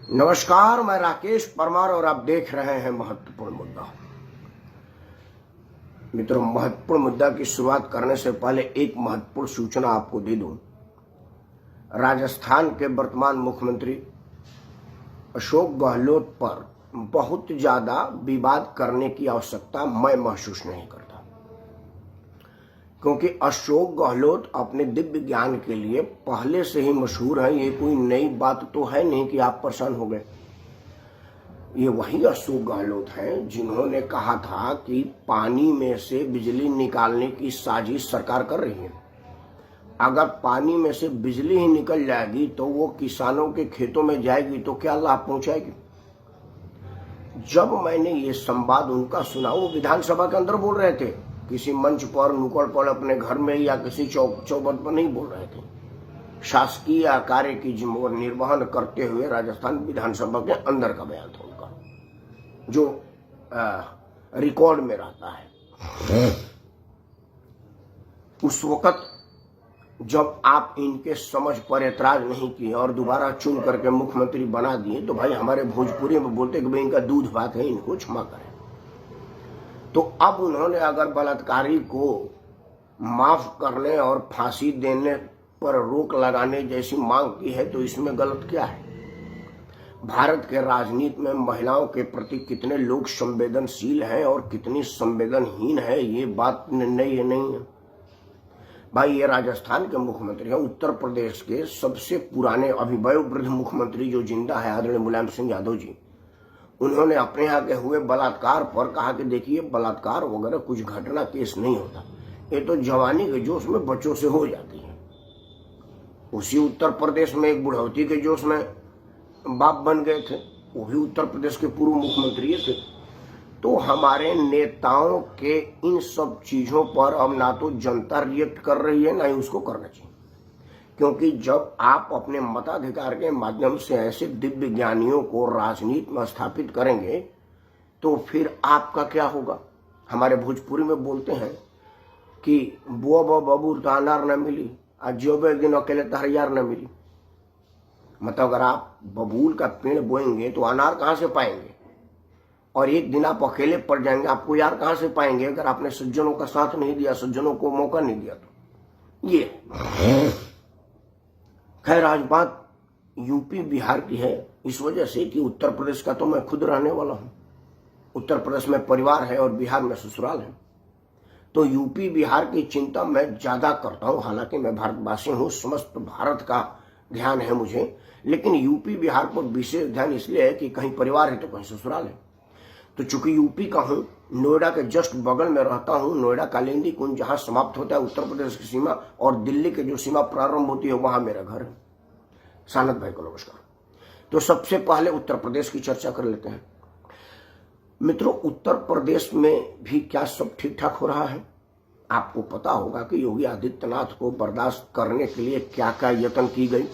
नमस्कार, मैं राकेश परमार और आप देख रहे हैं महत्वपूर्ण मुद्दा। मित्रों, महत्वपूर्ण मुद्दा की शुरुआत करने से पहले एक महत्वपूर्ण सूचना आपको दे दूं। राजस्थान के वर्तमान मुख्यमंत्री अशोक गहलोत पर बहुत ज्यादा विवाद करने की आवश्यकता मैं महसूस नहीं करता, क्योंकि अशोक गहलोत अपने दिव्य ज्ञान के लिए पहले से ही मशहूर है। ये कोई नई बात तो है नहीं कि आप परेशान हो गए। ये वही अशोक गहलोत हैं जिन्होंने कहा था कि पानी में से बिजली निकालने की साजिश सरकार कर रही है। अगर पानी में से बिजली ही निकल जाएगी तो वो किसानों के खेतों में जाएगी तो क्या लाभ पहुंचाएगी। जब मैंने ये संवाद उनका सुना, वो विधानसभा के अंदर बोल रहे थे, किसी मंच पर, नुक्कड़ पर, अपने घर में या किसी चौबत पर नहीं बोल रहे थे। शासकीय कार्य की जिम्मेदारी निर्वहन करते हुए राजस्थान विधानसभा के अंदर का बयान था उनका, जो रिकॉर्ड में रहता है। उस वक्त जब आप इनके समझ पर एतराज नहीं किए और दोबारा चुन करके मुख्यमंत्री बना दिए, तो भाई हमारे भोजपुरी में बोलते कि भाई इनका दूध भात है, इनको क्षमा करें। तो अब उन्होंने अगर बलात्कारी को माफ करने और फांसी देने पर रोक लगाने जैसी मांग की है, तो इसमें गलत क्या है। भारत के राजनीति में महिलाओं के प्रति कितने लोग संवेदनशील हैं और कितनी संवेदनहीन है, ये बात नहीं है भाई। ये राजस्थान के मुख्यमंत्री हैं, उत्तर प्रदेश के सबसे पुराने अभी वयोवृद्ध मुख्यमंत्री जो जिंदा है, आदरणीय मुलायम सिंह यादव जी। उन्होंने अपने यहाँ के हुए बलात्कार पर कहा कि देखिए, बलात्कार वगैरह कुछ घटना केस नहीं होता, ये तो जवानी के जोश में बच्चों से हो जाती है। उसी उत्तर प्रदेश में एक बुढ़ौती के जोश में बाप बन गए थे, वो भी उत्तर प्रदेश के पूर्व मुख्यमंत्री थे। तो हमारे नेताओं के इन सब चीजों पर अब ना तो जनता रिएक्ट कर रही है, ना ही उसको करना चाहिए, क्योंकि जब आप अपने मताधिकार के माध्यम से ऐसे दिव्य ज्ञानियों को राजनीति में स्थापित करेंगे तो फिर आपका क्या होगा। हमारे भोजपुरी में बोलते हैं कि बुआ बबूर तो अनार न मिली, आज जो एक दिन अकेले तहरियार न मिली। मतलब अगर आप बबूल का पेड़ बोएंगे तो अनार कहाँ से पाएंगे, और एक दिन आप अकेले पड़ जाएंगे, आपको यार कहाँ से पाएंगे अगर आपने सज्जनों का साथ नहीं दिया, सज्जनों को मौका नहीं दिया। तो ये खैर आज बात यूपी बिहार की है, इस वजह से कि उत्तर प्रदेश का तो मैं खुद रहने वाला हूं। उत्तर प्रदेश में परिवार है और बिहार में ससुराल है, तो यूपी बिहार की चिंता मैं ज्यादा करता हूं। हालांकि मैं भारतवासी हूं, समस्त भारत का ध्यान है मुझे, लेकिन यूपी बिहार पर विशेष ध्यान इसलिए है कि कहीं परिवार है तो कहीं ससुराल है। तो चूंकि यूपी का हूं, नोएडा के जस्ट बगल में रहता हूं, नोएडा कालिंदी कुंज जहां समाप्त होता है उत्तर प्रदेश की सीमा और दिल्ली की जो सीमा प्रारंभ होती है, वहां मेरा घर है। सानत भाई को नमस्कार। तो सबसे पहले उत्तर प्रदेश की चर्चा कर लेते हैं। मित्रों, उत्तर प्रदेश में भी क्या सब ठीक ठाक हो रहा है। आपको पता होगा कि योगी आदित्यनाथ को बर्दाश्त करने के लिए क्या क्या यत्न की गई।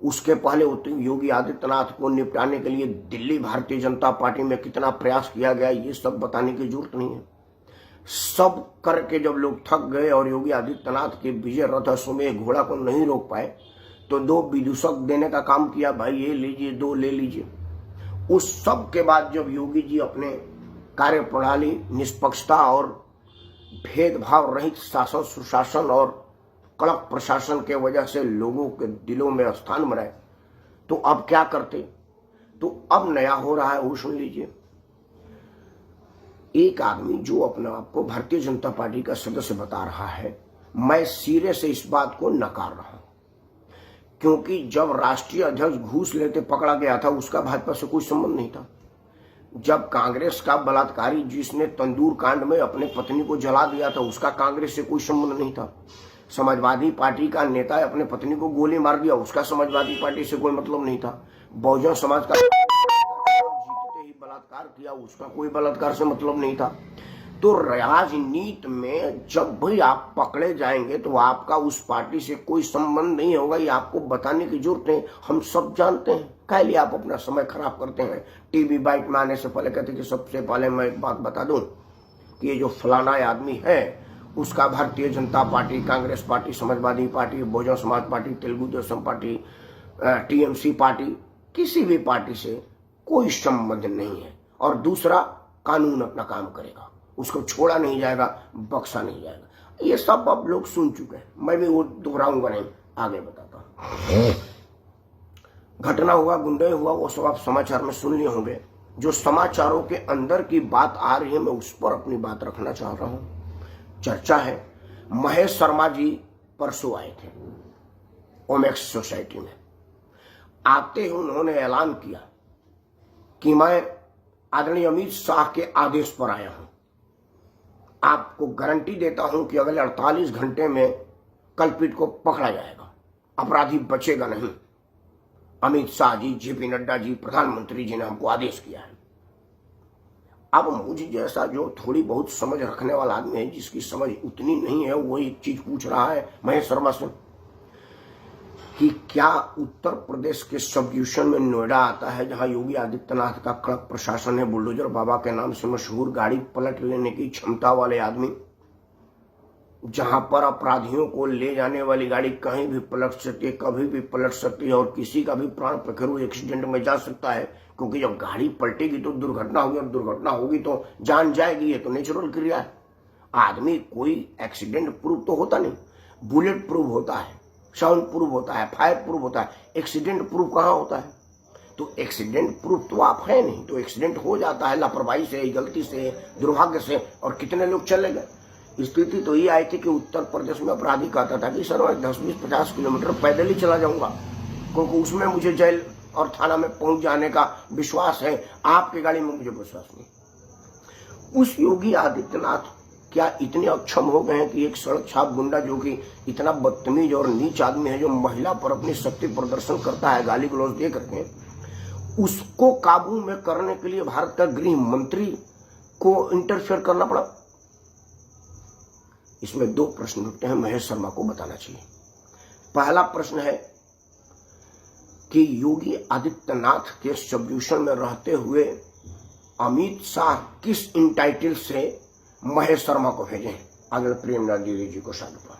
उसके पहले योगी आदित्यनाथ को निपटाने के लिए दिल्ली भारतीय जनता पार्टी में कितना प्रयास किया गया, ये सब बताने की जरूरत नहीं है। सब करके जब लोग थक गए और योगी आदित्यनाथ के विजय रथ अश्वमेध घोड़ा को नहीं रोक पाए, तो 2 विदूषक देने का काम किया, भाई ये लीजिए, 2 ले लीजिए। उस सब के बाद जब योगी जी अपने कार्य प्रणाली, निष्पक्षता और भेदभाव रहित शासन, सुशासन और कड़क प्रशासन के वजह से लोगों के दिलों में स्थान बनाए, तो अब क्या करते। तो अब नया हो रहा है, वो सुन लीजिए। एक आदमी जो अपने आप को भारतीय जनता पार्टी का सदस्य बता रहा है, मैं सिरे से इस बात को नकार रहा हूं, क्योंकि जब राष्ट्रीय अध्यक्ष घूस लेते पकड़ा गया था, उसका भाजपा से कोई संबंध नहीं था। जब कांग्रेस का बलात्कारी जिसने तंदूर कांड में अपने पत्नी को जला दिया था, उसका कांग्रेस से कोई संबंध नहीं था। समाजवादी पार्टी का नेता अपने पत्नी को गोली मार दिया, उसका समाजवादी पार्टी से कोई मतलब नहीं था। बहुजन समाज का जीतते ही बलात्कार किया, उसका कोई बलात्कार से मतलब नहीं था। तो राजनीति में जब भी आप पकड़े जाएंगे तो आपका उस पार्टी से कोई संबंध नहीं होगा, ये आपको बताने की जरूरत नहीं, हम सब जानते हैं। क्या लिए आप अपना समय खराब करते हैं। टीवी बाइट में आने से पहले कहते कि सबसे पहले मैं एक बात बता दूं कि ये जो फलाना आदमी है, उसका Bharatiya Janata party, Congress party, Samajwadi party, Bahujan Samaj party, Telugu Desam party, TMC party किसी भी पार्टी से कोई संबंध नहीं है। और दूसरा, कानून अपना काम करेगा, उसको छोड़ा नहीं जाएगा, बख्शा नहीं जाएगा। ये सब अब लोग सुन चुके हैं, मैं भी वो दोहराऊंगा नहीं, आगे बताता हूं। घटना हुआ, गुंडे हुआ, वो सब आप समाचार में सुन लिए होंगे। जो समाचारों के अंदर की बात आ रही है, मैं उस पर अपनी बात रखना चाह रहा हूं। चर्चा है, महेश शर्मा जी परसों आए थे ओमेक्स सोसाइटी में। आते ही उन्होंने ऐलान किया कि मैं आदरणीय अमित शाह के आदेश पर आया हूं। आपको गारंटी देता हूं कि अगले 48 घंटे में कल्पित को पकड़ा जाएगा, अपराधी बचेगा नहीं। अमित शाह जी, जेपी नड्डा जी, प्रधानमंत्री जी ने हमको आदेश किया है। अब मुझे जैसा जो थोड़ी बहुत समझ रखने वाला आदमी है, जिसकी समझ उतनी नहीं है, वो एक चीज पूछ रहा है महेश शर्मा से कि क्या उत्तर प्रदेश के सब डिवीजन में नोएडा आता है, जहां योगी आदित्यनाथ का कड़क प्रशासन है, बुलडोजर बाबा के नाम से मशहूर गाड़ी पलट लेने की क्षमता वाले आदमी, जहां पर अपराधियों को ले जाने वाली गाड़ी कहीं भी पलट सकती है, कभी भी पलट सकती है, और किसी का भी प्राण पखेरु एक्सीडेंट में जा सकता है। क्योंकि जब गाड़ी पलटेगी तो दुर्घटना होगी, और दुर्घटना होगी तो जान जाएगी। ये तो नेचुरल क्रिया है। आदमी कोई एक्सीडेंट प्रूफ तो होता नहीं, बुलेट प्रूफ होता है, साउंड प्रूफ होता है, फायर प्रूफ होता है, एक्सीडेंट प्रूफ कहाँ होता है? तो एक्सीडेंट प्रूफ तो आप है नहीं, तो एक्सीडेंट हो जाता है लापरवाही से, गलती से, दुर्भाग्य से, और कितने लोग चले गए। स्थिति तो ये आई थी कि उत्तर प्रदेश में अपराधी कहता था कि सर मैं 10-20-50 किलोमीटर पैदल ही चला जाऊंगा, क्योंकि उसमें मुझे जेल और थाना में पहुंच जाने का विश्वास है, आपकी गाड़ी में मुझे विश्वास नहीं। उस योगी आदित्यनाथ क्या इतने अक्षम हो गए हैं कि एक सड़क छाप गुंडा, जो कि इतना बदतमीज और नीच आदमी है, जो महिला पर अपनी शक्ति प्रदर्शन करता है गाली गलौज दे करके, उसको काबू में करने के लिए भारत का गृह मंत्री को इंटरफेयर करना पड़ा? इसमें दो प्रश्न उठते हैं, महेश शर्मा को बताना चाहिए। पहला प्रश्न है कि योगी आदित्यनाथ के सब डिवीजन में रहते हुए अमित शाह किस इंटाइटल से महेश शर्मा को भेजे आदरणीय प्रेमनाथ द्विवेदी जी को साधुवाद।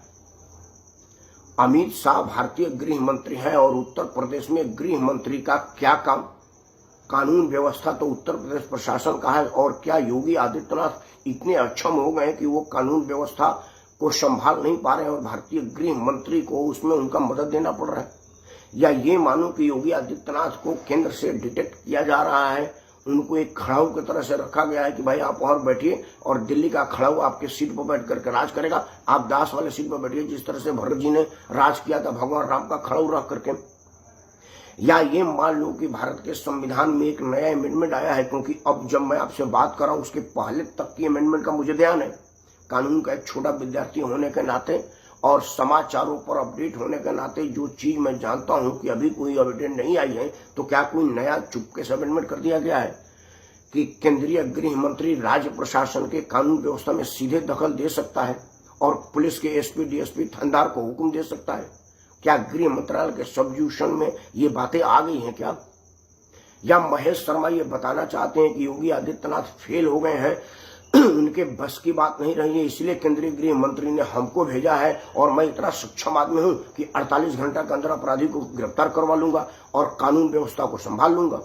अमित शाह भारतीय गृह मंत्री हैं, और उत्तर प्रदेश में गृह मंत्री का क्या काम? कानून व्यवस्था तो उत्तर प्रदेश प्रशासन का है, और क्या योगी आदित्यनाथ इतने अक्षम हो गए कि वो कानून व्यवस्था को संभाल नहीं पा रहे हैं और भारतीय गृह मंत्री को उसमें उनका मदद देना पड़ रहा है? या ये मानो कि योगी आदित्यनाथ को केंद्र से डिटेक्ट किया जा रहा है, उनको एक खड़ाऊ की तरह से रखा गया है कि भाई आप वहां बैठिए और दिल्ली का खड़ाऊ आपके सीट पर बैठ करके राज करेगा, आप दास वाले सीट पर बैठिए, जिस तरह से भरत जी ने राज किया था भगवान राम का खड़ाऊ रख करके। या ये मान लो कि भारत के संविधान में एक नया अमेंडमेंट आया है, क्योंकि अब जब मैं आपसे बात कर रहा हूं उसके पहले तक की अमेंडमेंट का मुझे ध्यान है। कानून का एक छोटा विद्यार्थी होने के नाते और समाचारों पर अपडेट होने के नाते जो चीज मैं जानता हूं कि अभी कोई अपडेट नहीं आई है, तो क्या कोई नया चुपके से अमेंडमेंट कर दिया गया है कि केंद्रीय गृह मंत्री राज्य प्रशासन के कानून व्यवस्था में सीधे दखल दे सकता है और पुलिस के एसपी डीएसपी थानेदार को हुक्म दे सकता है? क्या गृह मंत्रालय के सब डिवीजन में ये बातें आ गई हैं क्या? या महेश शर्मा ये बताना चाहते हैं कि योगी आदित्यनाथ फेल हो गए हैं, उनके बस की बात नहीं रही है, इसलिए केंद्रीय गृह मंत्री ने हमको भेजा है और मैं इतना सक्षम आदमी हूं कि 48 घंटा के अंदर अपराधी को गिरफ्तार करवा लूंगा और कानून व्यवस्था को संभाल लूंगा?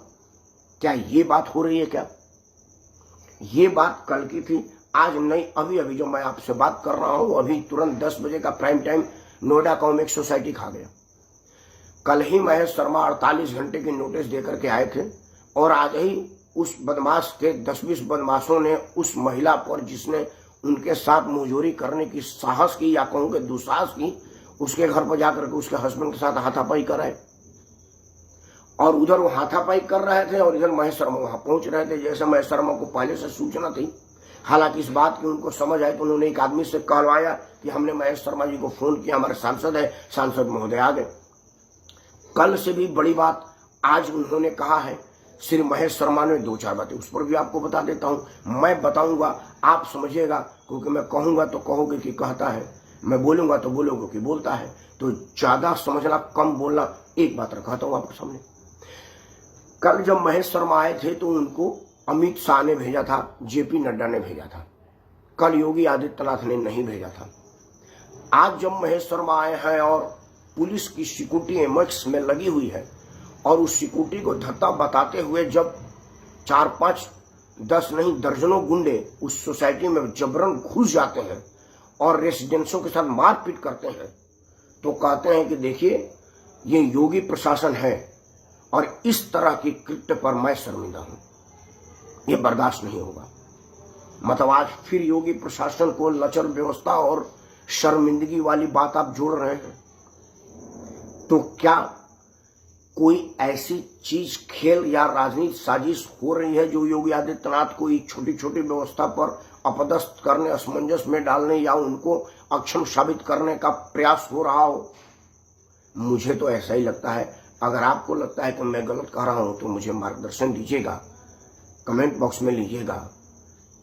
क्या ये बात हो रही है क्या? ये बात कल की थी, आज नहीं। अभी जो मैं आपसे बात कर रहा हूं, अभी तुरंत 10 बजे का प्राइम टाइम नोएडा का ओमेक्स सोसाइटी खा गया। कल ही महेश शर्मा 48 घंटे की नोटिस देकर के आए थे, और आज ही उस बदमाश के 10-20 बदमाशों ने उस महिला पर, जिसने उनके साथ मुंहजोरी करने की साहस की या कहूं कि दुस्साहस की, उसके घर पर जाकर के उसके हस्बैंड के साथ हाथापाई कराए। और उधर वो हाथापाई कर रहे थे और इधर महेश शर्मा वहां पहुंच रहे थे। जैसे महेश शर्मा को पहले से सूचना थी, हालांकि इस बात की उनको समझ आई तो उन्होंने एक आदमी से कहलवाया कि हमने महेश शर्मा जी को फोन किया, हमारे सांसद है, सांसद महोदय आ गए। कल से भी बड़ी बात आज उन्होंने कहा है, श्री महेश शर्मा ने 2-4 बातें, उस पर भी आपको बता देता हूं। मैं बताऊंगा, आप समझिएगा, क्योंकि मैं कहूंगा तो कहोगे कि कहता है, मैं बोलूंगा तो बोलोगे कि बोलता है। तो ज्यादा समझना कम बोलना। एक बात रखाता हूं आपके सामने। कल जब महेश शर्मा आए थे तो उनको अमित शाह ने भेजा था, जेपी नड्डा ने भेजा था। कल योगी आदित्यनाथ ने नहीं भेजा था। आज जब महेश शर्मा आए हैं और पुलिस की सिक्योरिटी एमएक्स में लगी हुई है और उस सिक्योरिटी को धत्ता बताते हुए जब 4, 5, 10 नहीं दर्जनों गुंडे उस सोसाइटी में जबरन घुस जाते हैं और रेसिडेंट्सों के साथ मारपीट करते हैं, तो कहते हैं कि देखिए ये योगी प्रशासन है और इस तरह की कृत्य पर मैं शर्मिंदा हूं, ये बर्दाश्त नहीं होगा। मतलब आज फिर योगी प्रशासन को लचर व्यवस्था और शर्मिंदगी वाली बात आप जोड़ रहे हैं। तो क्या कोई ऐसी चीज खेल या राजनीति साजिश हो रही है जो योगी आदित्यनाथ को छोटी छोटी व्यवस्था पर अपदस्थ करने, असमंजस में डालने या उनको अक्षम साबित करने का प्रयास हो रहा हो? मुझे तो ऐसा ही लगता है। अगर आपको लगता है कि मैं गलत कह रहा हूं तो मुझे मार्गदर्शन दीजिएगा, कमेंट बॉक्स में लीजिएगा।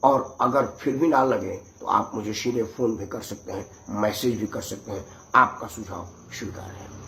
और अगर फिर भी ना लगे तो आप मुझे सीधे फोन भी कर सकते हैं, मैसेज भी कर सकते हैं। आपका सुझाव स्वीकार है।